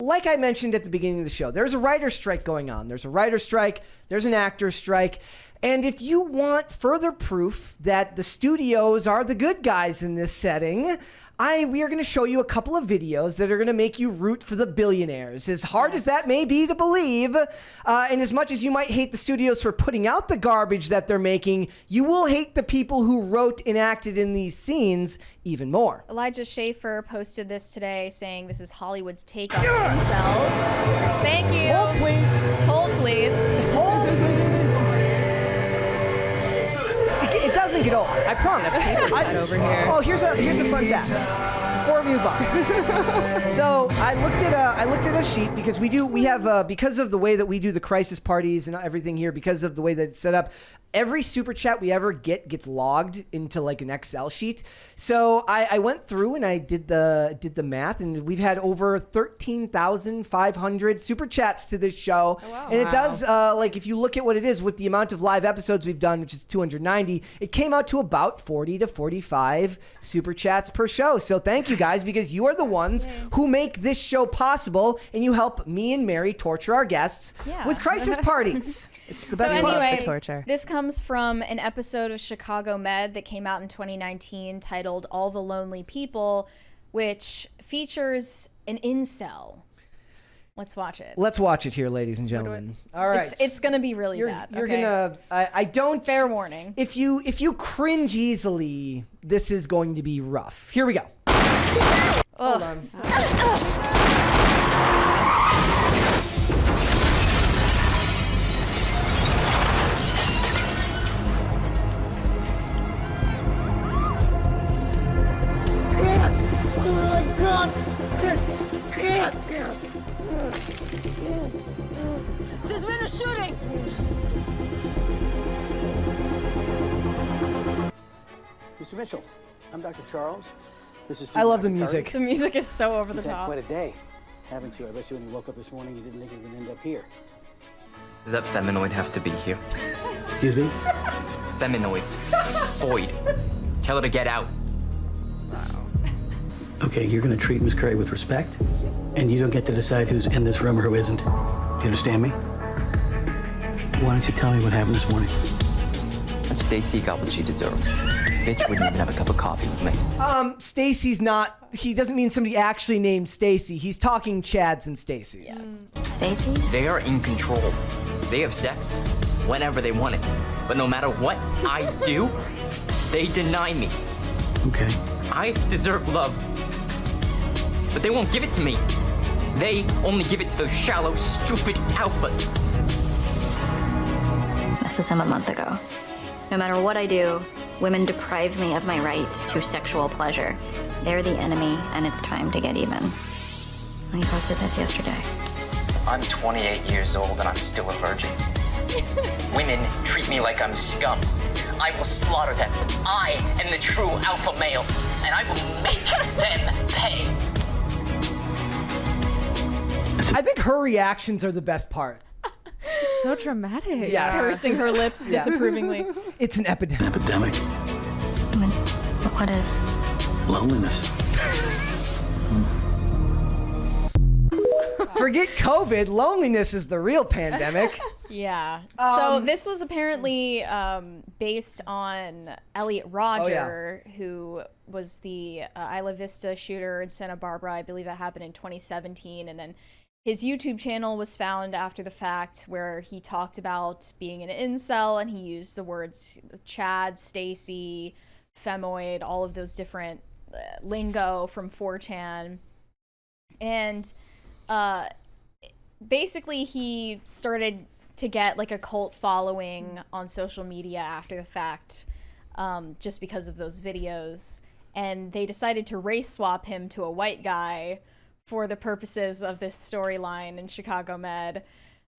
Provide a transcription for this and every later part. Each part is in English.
like I mentioned at the beginning of the show, there's a writer's strike going on. There's a writer's strike. There's an actor's strike. And if you want further proof that the studios are the good guys in this setting, we are going to show you a couple of videos that are going to make you root for the billionaires. As hard as that may be to believe, and as much as you might hate the studios for putting out the garbage that they're making, you will hate the people who wrote and acted in these scenes even more. Elijah Schaefer posted this today saying this is Hollywood's take on incels. Thank you. Hold, please. Hold, please. Hold, please. It doesn't get old. I promise. Over here. Oh, here's a fun fact. Before we move on. So I looked at a sheet because we have because of the way that we do the crisis parties and everything here, because of the way that it's set up, every super chat we ever gets logged into like an Excel sheet. So I went through and I did the math, and we've had over 13,500 super chats to this show. Oh, wow. And it does like if you look at what it is with the amount of live episodes we've done, which is 290, it came out to about 40 to 45 super chats per show. So thank you guys, because you are the ones who make this show possible, and you help me and Mary torture our guests with crisis parties. It's the best So part. anyway, the torture. This comes from an episode of Chicago Med that came out in 2019 titled All the Lonely People, which features an incel. Let's watch it. Let's watch it here, ladies and gentlemen. All right. It's going to be really bad. You're okay? gonna. I don't. Fair warning. If you cringe easily, this is going to be rough. Here we go. Hold on. There's been a shooting! Mr. Mitchell, I'm Dr. Charles. This is I love the Dr. music. Carter. The music is so over the You've had top. quite a day, haven't you? I bet you when you woke up this morning you didn't think you were going to end up here. Does that feminoid have to be here? Excuse me? Feminoid. Void. Tell her to get out. Okay, you're going to treat Miss Curry with respect, and you don't get to decide who's in this room or who isn't. Do you understand me? Why don't you tell me what happened this morning? And Stacy got what she deserved. Bitch wouldn't even have a cup of coffee with me. Stacy's not. He doesn't mean somebody actually named Stacy. He's talking Chads and Stacy's. Yes. Stacy? They are in control. They have sex whenever they want it. But no matter what I do, they deny me. Okay. I deserve love. But they won't give it to me. They only give it to those shallow, stupid alphas. This is him a month ago. No matter what I do, women deprive me of my right to sexual pleasure. They're the enemy, and it's time to get even. He posted this yesterday. I'm 28 years old and I'm still a virgin. Women treat me like I'm scum. I will slaughter them. I am the true alpha male, and I will make them pay. I think her reactions are the best part. So dramatic. Yes. Pursing her lips disapprovingly. It's an epidemic. Epidemic. I mean, what is? Loneliness. Forget COVID. Loneliness is the real pandemic. Yeah. So this was apparently based on Elliot Rodger, who was the Isla Vista shooter in Santa Barbara. I believe that happened in 2017. And then his YouTube channel was found after the fact, where he talked about being an incel, and he used the words Chad, Stacy, femoid, all of those different lingo from 4chan. And basically he started to get like a cult following on social media after the fact, just because of those videos. And they decided to race swap him to a white guy for the purposes of this storyline in Chicago Med.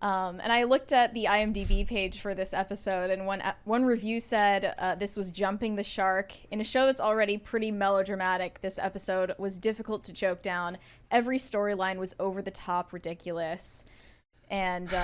And I looked at the IMDb page for this episode, and one review said this was jumping the shark. In a show that's already pretty melodramatic, this episode was difficult to choke down. Every storyline was over the top ridiculous. And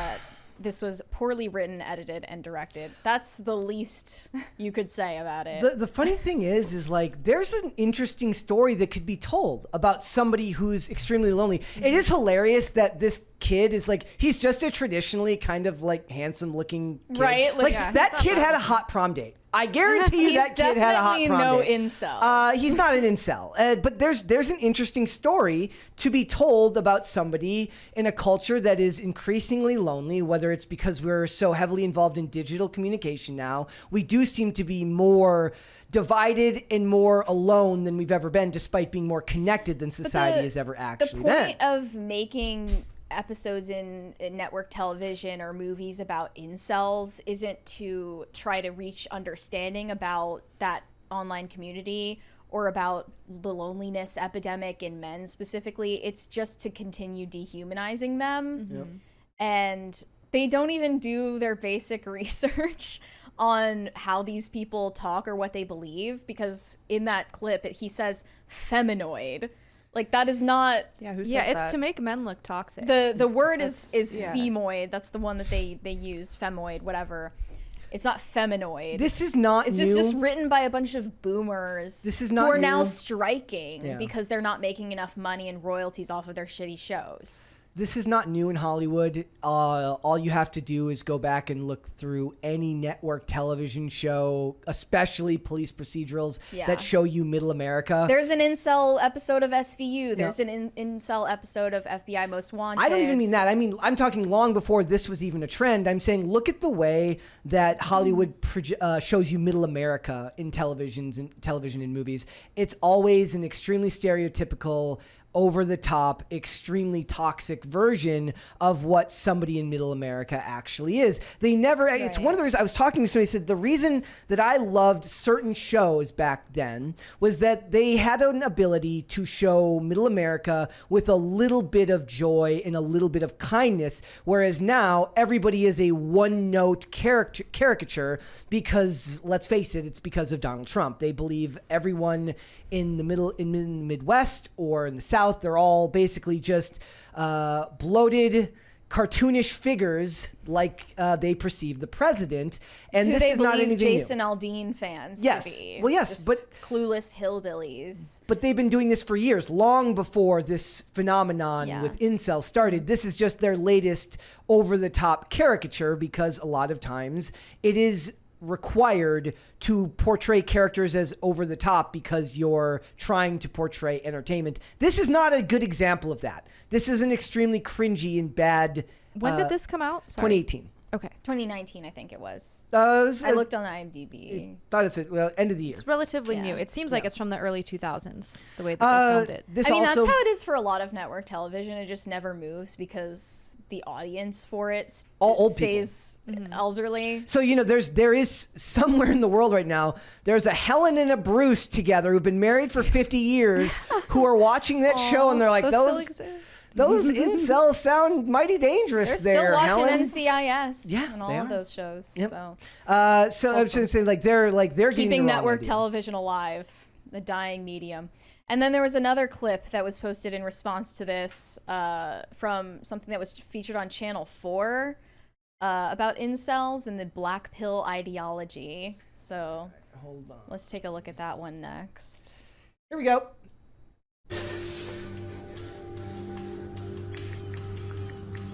this was poorly written, edited, and directed. That's the least you could say about it. The funny thing is like there's an interesting story that could be told about somebody who's extremely lonely. It is hilarious that this kid is like, he's just a traditionally kind of like handsome looking kid. Right? Like Yeah, that kid had a hot prom date. I guarantee you He's that kid had a hot definitely prom no date. incel. He's not an incel. But there's an interesting story to be told about somebody in a culture that is increasingly lonely, whether it's because we're so heavily involved in digital communication now. We do seem to be more divided and more alone than we've ever been, despite being more connected than society has ever actually the been. point of making episodes in network television or movies about incels isn't to try to reach understanding about that online community or about the loneliness epidemic in men specifically. It's just to continue dehumanizing them. And they don't even do their basic research on how these people talk or what they believe, because in that clip he says feminoid. Like, that is not... Yeah, who says it's that? to make men look toxic. The word is yeah. femoid. That's the one that they use. Femoid, whatever. It's not feminoid. This is not It's new. just written by a bunch of boomers. This is not who are now new. striking Yeah. because they're not making enough money and royalties off of their shitty shows. This is not new in Hollywood. All you have to do is go back and look through any network television show, especially police procedurals, Yeah. that show you middle America. There's an incel episode of SVU. There's an incel episode of FBI Most Wanted. I don't even mean that. I mean, I'm talking long before this was even a trend. I'm saying look at the way that Hollywood shows you middle America in television and movies. It's always an extremely stereotypical, over the top, extremely toxic version of what somebody in middle America actually is. They never, it's one of the reasons I was talking to somebody, said the reason that I loved certain shows back then was that they had an ability to show middle America with a little bit of joy and a little bit of kindness, whereas now everybody is a one-note caricature because, let's face it, it's because of Donald Trump. They believe everyone in the Midwest or in the South, they're all basically just bloated, cartoonish figures like they perceive the president. And Who this they is not believe anything Jason new. Aldean fans Yes. to be. Well, yes, Just but- clueless hillbillies. But they've been doing this for years, long before this phenomenon Yeah. with incels started. This is just their latest over-the-top caricature, because a lot of times it is required to portray characters as over the top because you're trying to portray entertainment. This is not a good example of that. This is an extremely cringy and bad. When did this come out? Sorry. 2018. Okay. 2019, I think it was. I I looked on IMDb. thought it's end of the year. It's relatively Yeah. new. It seems like Yeah. it's from the early 2000s, the way that they filmed it. This I mean, also, that's how it is for a lot of network television. It just never moves because the audience for it All old people. stays elderly. So, there is somewhere in the world right now, there's a Helen and a Bruce together who've been married for 50 years who are watching that show, and they're like, those incels sound mighty dangerous. They're still watching Helen. NCIS Yeah, and they all are. of those shows. Yep. So So I was just saying, they're getting keeping the wrong network idea. television alive, the dying medium. And then there was another clip that was posted in response to this from something that was featured on Channel 4 about incels and the black pill ideology. So Hold on. let's take a look at that one next. Here we go.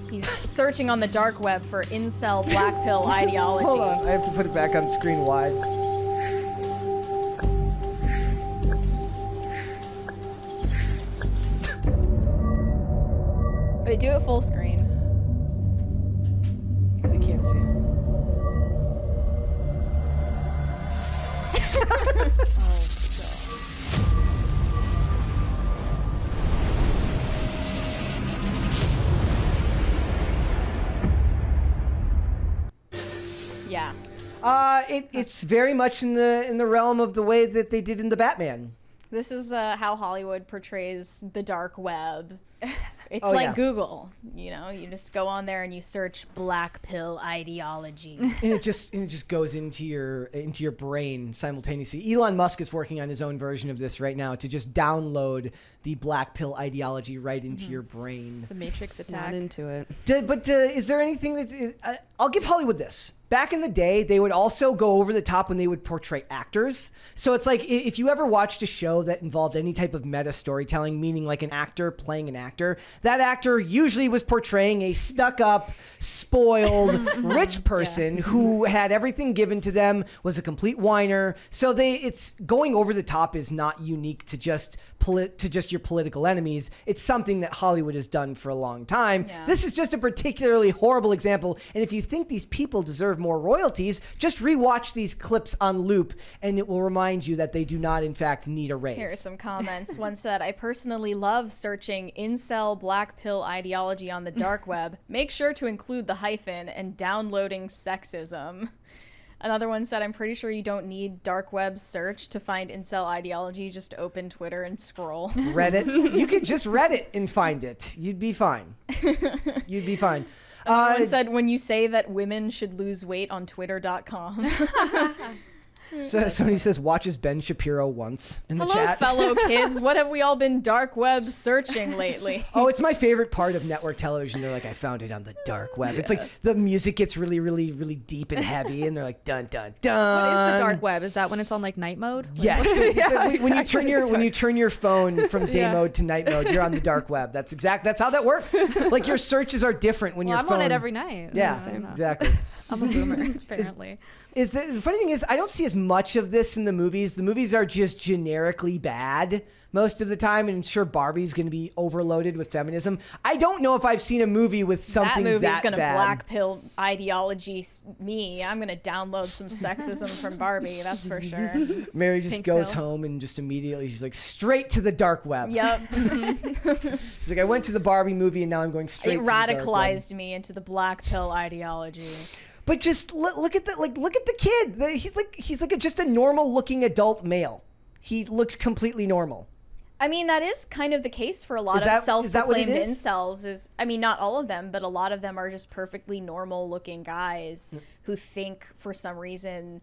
He's searching on the dark web for incel black pill ideology. Hold on. I have to put it back on screen wide. Wait, do it full screen. They can't see. Yeah. It's very much in the realm of the way that they did in the Batman. This is how Hollywood portrays the dark web. It's like Google, you know, you just go on there and you search black pill ideology. And it just goes into your brain simultaneously. Elon Musk is working on his own version of this right now to just download the black pill ideology right into your brain. It's a matrix attack. Not into it. But is there anything that I'll give Hollywood this? Back in the day, they would also go over the top when they would portray actors. So it's like if you ever watched a show that involved any type of meta storytelling, meaning like an actor playing an actor, that actor usually was portraying a stuck-up, spoiled, rich person who had everything given to them, was a complete whiner. So it's going over the top is not unique to just your political enemies. It's something that Hollywood has done for a long time. Yeah. This is just a particularly horrible example. And if you think these people deserve more royalties, just rewatch these clips on loop and it will remind you that they do not in fact need a raise. Here are some comments. One said, I personally love searching incel black pill ideology on the dark web. Make sure to include the hyphen and downloading sexism. Another one said, I'm pretty sure you don't need dark web search to find incel ideology. Just open Twitter and scroll. Reddit. You could just Reddit and find it. You'd be fine. You'd be fine. Someone said, when you say that women should lose weight on twitter.com. So somebody says watches Ben Shapiro once in the chat. Hello, fellow kids. What have we all been dark web searching lately? Oh, it's my favorite part of network television. They're like, I found it on the dark web. Yeah. It's like the music gets really, really, really deep and heavy, and they're like, dun, dun, dun. What is the dark web? Is that when it's on like night mode? Yes. When you turn your phone from day mode to night mode, you're on the dark web. That's how that works. Like your searches are different when your phone. I'm on it every night. Yeah, exactly. I'm a boomer, apparently. The funny thing is, I don't see as much of this in the movies. The movies are just generically bad most of the time, and sure, Barbie's going to be overloaded with feminism. I don't know if I've seen a movie with something that bad. That movie's going to black pill ideology me. I'm going to download some sexism from Barbie, that's for sure. Mary just goes home and just immediately, she's like, straight to the dark web. Yep. She's like, I went to the Barbie movie, and now I'm going straight to the dark web. It radicalized me into the black pill ideology. But just look at the kid. He's like just a normal looking adult male. He looks completely normal. I mean, that is kind of the case for a lot of self-proclaimed incels. I mean, not all of them, but a lot of them are just perfectly normal looking guys who think for some reason,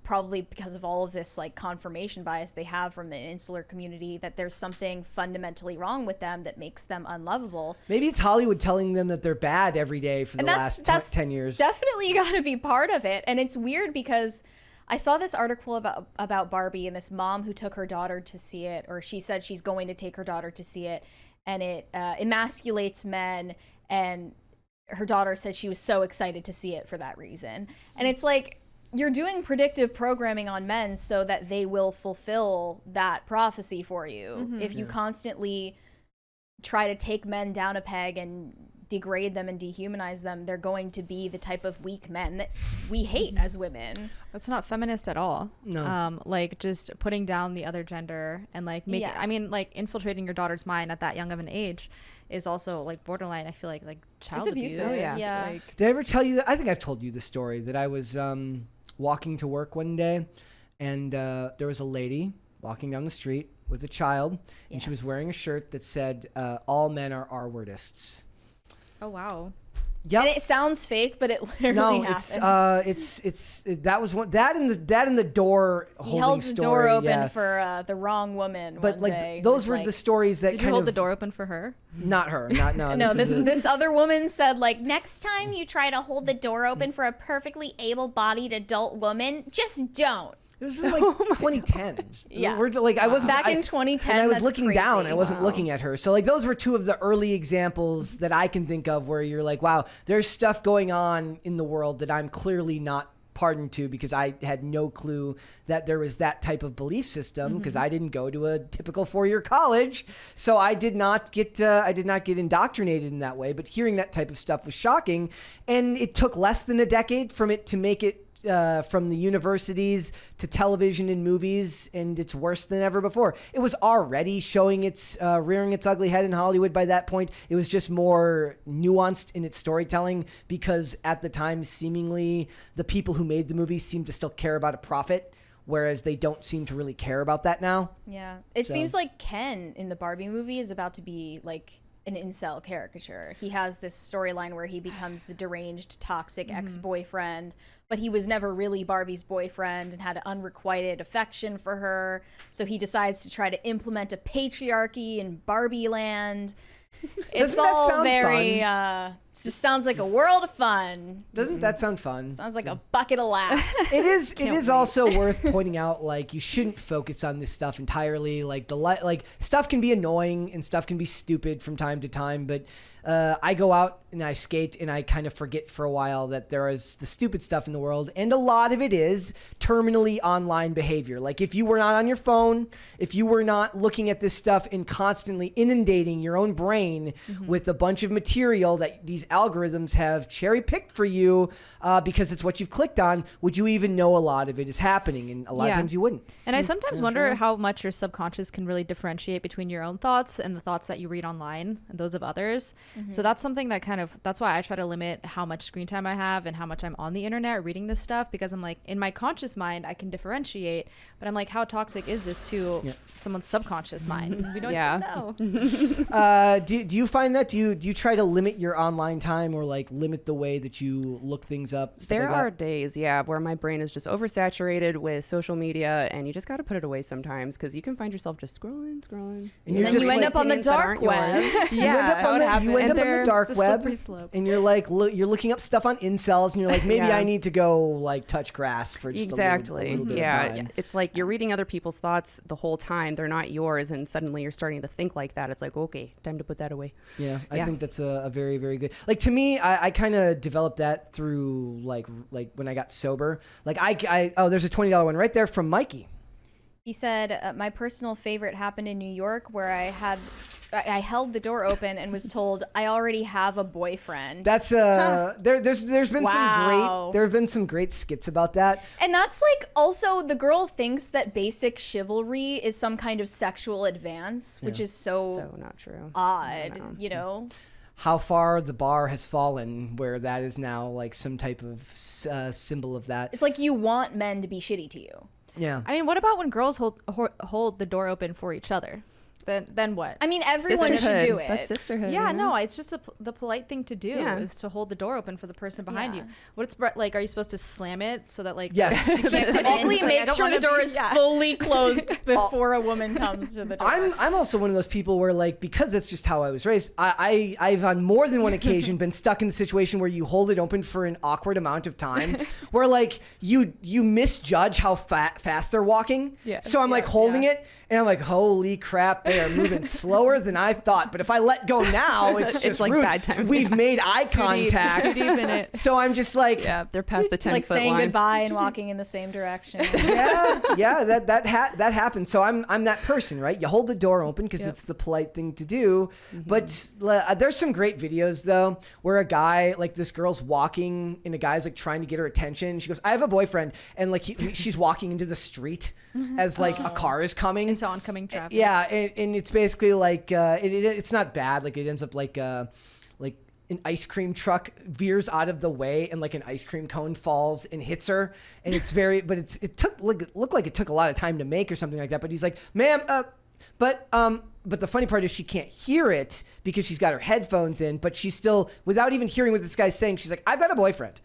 probably because of all of this like confirmation bias they have from the insular community, that there's something fundamentally wrong with them that makes them unlovable. Maybe it's Hollywood telling them that they're bad every day for the last 10 years. Definitely got to be part of it. And it's weird because I saw this article about Barbie and this mom who took her daughter to see it, or she said she's going to take her daughter to see it, and it emasculates men, and her daughter said she was so excited to see it for that reason. And it's like, you're doing predictive programming on men so that they will fulfill that prophecy for you. Mm-hmm. If you constantly try to take men down a peg and degrade them and dehumanize them, they're going to be the type of weak men that we hate as women. That's not feminist at all. No. Like just putting down the other gender and like I mean, like infiltrating your daughter's mind at that young of an age is also like borderline. I feel like child abuse. Oh, yeah. Like, did I ever tell you that? I think I've told you the story that I was walking to work one day, and there was a lady walking down the street with a child, and she was wearing a shirt that said, "All men are R-wordists." Oh wow. Yep. And it sounds fake, but it literally happened. It's that was one that in the door holding story. He held the door open for the wrong woman. But one day. Those were the stories that did you hold the door open for her? Not her. Not no. No, this other woman said like, next time you try to hold the door open for a perfectly able-bodied adult woman, just don't. This is like 2010. Yeah. We're like, I wasn't back in 2010. And I was looking crazy. down. I wasn't looking at her. So like those were two of the early examples that I can think of where you're like, wow, there's stuff going on in the world that I'm clearly not pardoned to because I had no clue that there was that type of belief system because I didn't go to a typical 4-year college. So I did not get indoctrinated in that way. But hearing that type of stuff was shocking. And it took less than a decade from it to make it from the universities to television and movies, and it's worse than ever before. It was already showing its rearing its ugly head in Hollywood by that point. It was just more nuanced in its storytelling because at the time, seemingly, the people who made the movies seemed to still care about a profit, whereas they don't seem to really care about that now. Yeah. It seems like Ken in the Barbie movie is about to be like an incel caricature. He has this storyline where he becomes the deranged, toxic ex-boyfriend, but he was never really Barbie's boyfriend and had unrequited affection for her. So he decides to try to implement a patriarchy in Barbie land. It's Doesn't that all sound very, fun? it just sounds like a world of fun. Doesn't that sound fun? Sounds like a bucket of laughs. It is. It is also worth pointing out, like, you shouldn't focus on this stuff entirely. Like like stuff can be annoying and stuff can be stupid from time to time. But I go out and I skate and I kind of forget for a while that there is the stupid stuff in the world, and a lot of it is terminally online behavior. Like, if you were not on your phone, if you were not looking at this stuff and constantly inundating your own brain with a bunch of material that these algorithms have cherry picked for you because it's what you've clicked on, would you even know a lot of it is happening? And a lot of times you wouldn't. And I sometimes wonder how much your subconscious can really differentiate between your own thoughts and the thoughts that you read online and those of others. So that's something that that's why I try to limit how much screen time I have and how much I'm on the internet reading this stuff, because I'm like, in my conscious mind I can differentiate, but I'm like, how toxic is this to someone's subconscious mind? We don't even know. Do you find that? Do you try to limit your online time, or like limit the way that you look things up? There are days, where my brain is just oversaturated with social media, and you just got to put it away sometimes, because you can find yourself just scrolling. And then you end up on the dark web. You end up on the dark web, slope. and you're like, you're looking up stuff on incels, and you're like, maybe I need to go like touch grass for just a little bit of time. It's like you're reading other people's thoughts the whole time. They're not yours, and suddenly you're starting to think like that. It's like, okay, time to put that away. I think that's a very, very good. Like, to me, I kind of developed that through like when I got sober. Like, there's a $20 one right there from Mikey. He said, my personal favorite happened in New York, where I held the door open and was told I already have a boyfriend. That's there's been some great skits about that. And that's like, also the girl thinks that basic chivalry is some kind of sexual advance, which is so not true. Odd, you know? How far the bar has fallen, where that is now like some type of symbol of that. It's like you want men to be shitty to you. Yeah. I mean, what about when girls hold the door open for each other? Then what? I mean, everyone should do it. That's sisterhood. Yeah, no, it's just the polite thing to do is to hold the door open for the person behind you. What's like? Are you supposed to slam it so that like yes, specifically make sure the door is fully closed before a woman comes to the door? I'm also one of those people where, like, because that's just how I was raised, I've on more than one occasion been stuck in the situation where you hold it open for an awkward amount of time, where like you misjudge how fast they're walking. Yeah. So I'm like holding it. And I'm like, holy crap, they are moving slower than I thought. But if I let go now, it's just like rude. bad timing. We've made eye contact. Too deep in it. So I'm just like, they're past the 10-foot line. Like saying goodbye and walking in the same direction. that happens. So I'm that person, right? You hold the door open because it's the polite thing to do. But there's some great videos though, where a guy, like, this girl's walking and a guy's like trying to get her attention. She goes, I have a boyfriend, and like she's walking into the street as like a car is coming. Into oncoming traffic. Yeah, and it's basically like it's not bad. Like, it ends up like an ice cream truck veers out of the way, and like an ice cream cone falls and hits her, and it looked like it took a lot of time to make or something like that. But he's like, ma'am, but the funny part is she can't hear it because she's got her headphones in, but she's still, without even hearing what this guy's saying, she's like, I've got a boyfriend,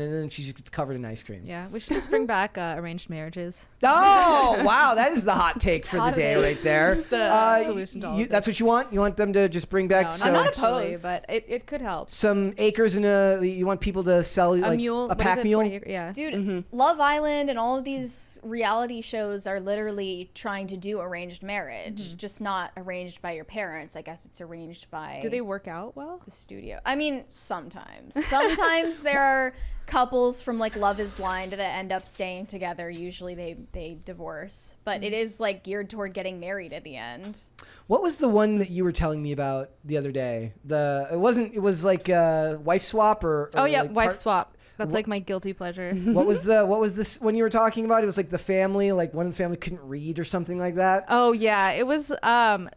and then she just gets covered in ice cream. Yeah, we should just bring back arranged marriages. Oh, wow, that is the hot take for the day right there. It's the solution to all of this. That's what you want? You want them to just bring back I'm not opposed, but it could help. Some acres you want people to sell a mule, a pack mule? Yeah. Dude, Love Island and all of these reality shows are literally trying to do arranged marriage, just not arranged by your parents. I guess it's arranged by... Do they work out well? The studio. I mean, sometimes. Sometimes there are couples from like Love is Blind that end up staying together. Usually they divorce, but it is like geared toward getting married at the end. What was the one that you were telling me about the other day? It was like wife swap or like wife swap. That's like my guilty pleasure. What was this one you were talking about? It was like the family, like one of the family couldn't read or something like that. Oh yeah, it was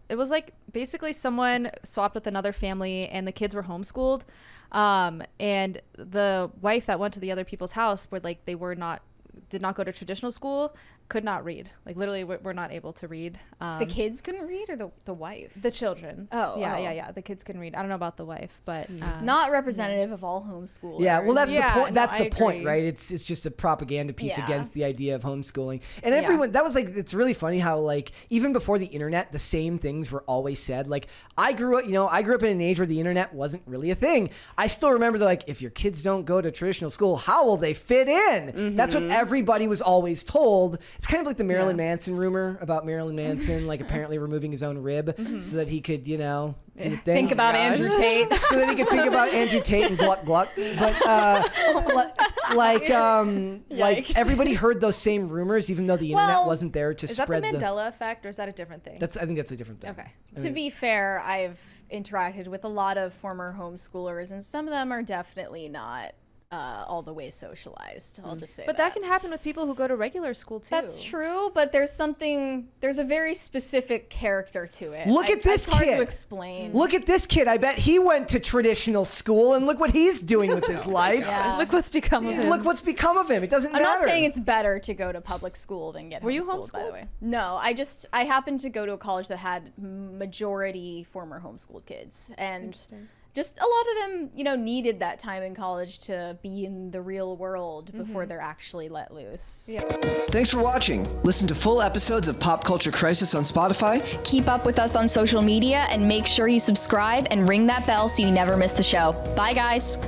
like basically someone swapped with another family and the kids were homeschooled. And the wife that went to the other people's house where like did not go to traditional school, could not read. Like literally, we're not able to read. The kids couldn't read, or the wife? The children. Oh, yeah. The kids couldn't read. I don't know about the wife, but Not representative of all homeschoolers. Yeah, well, that's the point. no, That's I the point, agree. right? It's just a propaganda piece Yeah. against the idea of homeschooling. And everyone, that was like, it's really funny how like even before the internet, the same things were always said. Like I grew up in an age where the internet wasn't really a thing. I still remember they're like, if your kids don't go to traditional school, how will they fit in? That's what everybody was always told. It's kind of like the Marilyn Manson rumor about Marilyn Manson, like apparently removing his own rib so that he could, do the thing. Think about Andrew Tate. So that he could think about Andrew Tate and Gluck Gluck. But like everybody heard those same rumors, even though the internet wasn't there to Is that spread the Mandela effect, or is that a different thing? I think that's a different thing. Okay. To be fair, I've interacted with a lot of former homeschoolers, and some of them are definitely not all the way socialized. I'll just say But that can happen with people who go to regular school too. That's true, but there's a very specific character to it. Look at this it's hard kid. to explain. Look at this kid. I bet he went to traditional school, and look what he's doing with his life. Yeah. Look what's become of him. Look what's become of him. It doesn't I'm matter. not saying it's better to go to public school than get Were you homeschooled, by the homeschooled? way. No, I happened to go to a college that had majority former homeschooled kids, and just a lot of them, needed that time in college to be in the real world before they're actually let loose. Yeah. Thanks for watching. Listen to full episodes of Pop Culture Crisis on Spotify. Keep up with us on social media and make sure you subscribe and ring that bell so you never miss the show. Bye, guys.